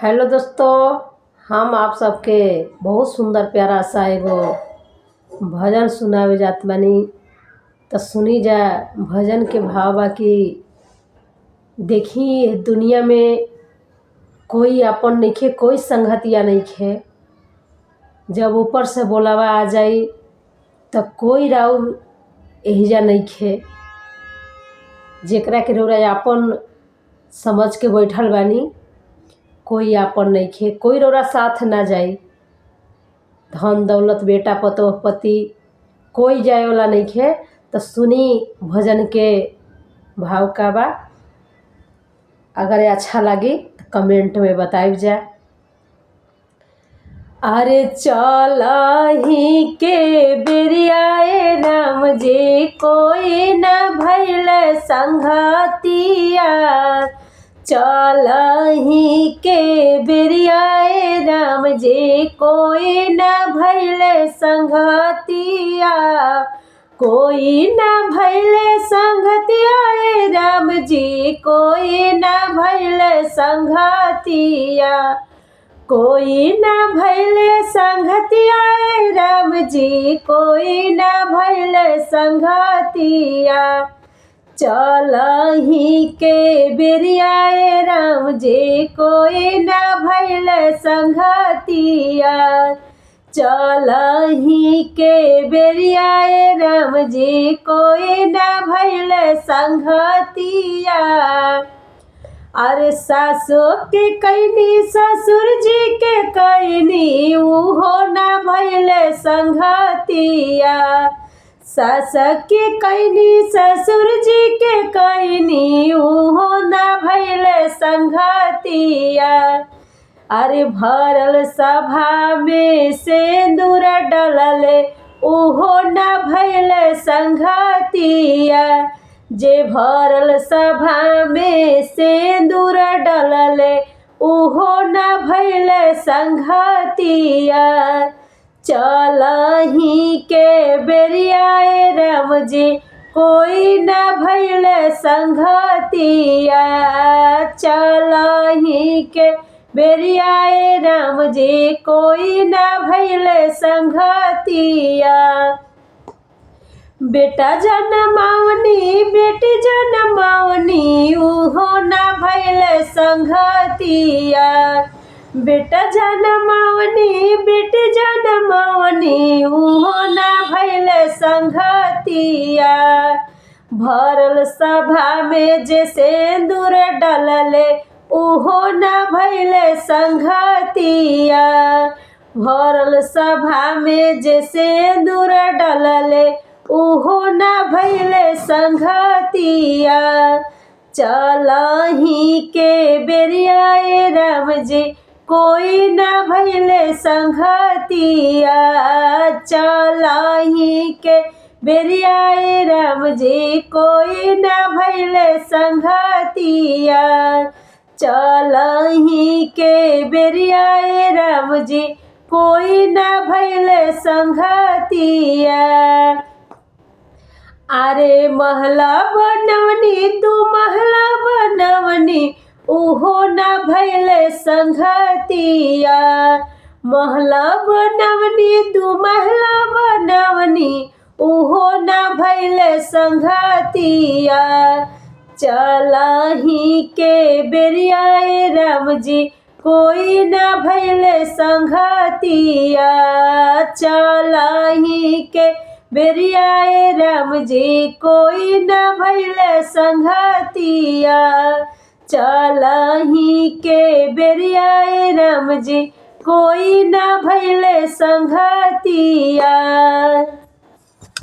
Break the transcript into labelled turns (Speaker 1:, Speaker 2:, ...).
Speaker 1: Hello दोस्तों, हम आप सबके बहुत सुंदर प्यारा सा एगो भजन सुनावे जात बानी। तो सुनी जा। भजन के भाव बा कि देखी दुनिया में कोई अपन नइखे, कोई संगतिया नइखे। जब ऊपर से बोलावा आ जाई तो कोई राउर एहिजा नइखे, जेकरा के रउरा अपन समझ के बैठल बानी। कोई आपन नइखे, कोई रउरा साथ ना जाई। धन दौलत बेटा पतोह पति कोई जाए वाला नइखे। तो सुनी भजन के भाव का बा। अगर अच्छा लगी तो कमेंट में बताइब जा। अरे चलही के बेरियाए राम जी, कोई न भइल संगतिया। चलही के बेरियाए राम जी, कोई न भइल संगतिया। कोई न भइल संगतिया राम जी, कोई न भइल संगतिया। कोई न भइल संगतिया राम जी, कोई न भइल संगतिया। चलही के बेरियाए राम जी, कोई न भइल संगतिया। चलही के बेरियाए राम जी, कोई न भइल संगतिया। अरे सासो के कैनी ससुर जी के कैनी, उहो न भइल संगतिया। सास के कैनी ससुर जी के कैनी, उहो न भइल संगतिया। अरे भरल सभा में सिंदूर डलले, उहो न भइल संगतिया। जे भरल सभा में सिंदूर डलले, उहो न भइल संगतिया। चलही के बेरियाए राम जी, कोई न भइल संगतिया। चलही के बेरियाए राम जी, कोई न भइल संगतिया। बेटा जनमावनी बेटी जनमावनी, उहो न भइल संगतिया। बेटा जनमावनी बेटी जनमावनी, उहो न भइल संगतिया। भरल सभा में जे सिंदूर डलले, उहो न भइल संगतिया। भरल सभा में जे सिंदूर डलले, उहो न भइल संगतिया। चलही के बेरियाए राम जी, कोई न भइल संगतिया। चलही के बेरियाए राम जी, कोई न भइल संगतिया। चलही के बेरियाए राम जी, कोई न भइल संगतिया। अरे महला बनवनी तू महला बनवनी, उहो न भइल संगतिया। महला बनवनी तू महला बनवनी, उहो न भइल संगतिया। चलही के बेरियाए राम जी, कोई न भइल संगतिया। चलही के बेरियाए राम जी, कोई न भइल संगतिया। चलही के बेरियाए राम जी, कोई न भइल संगतिया।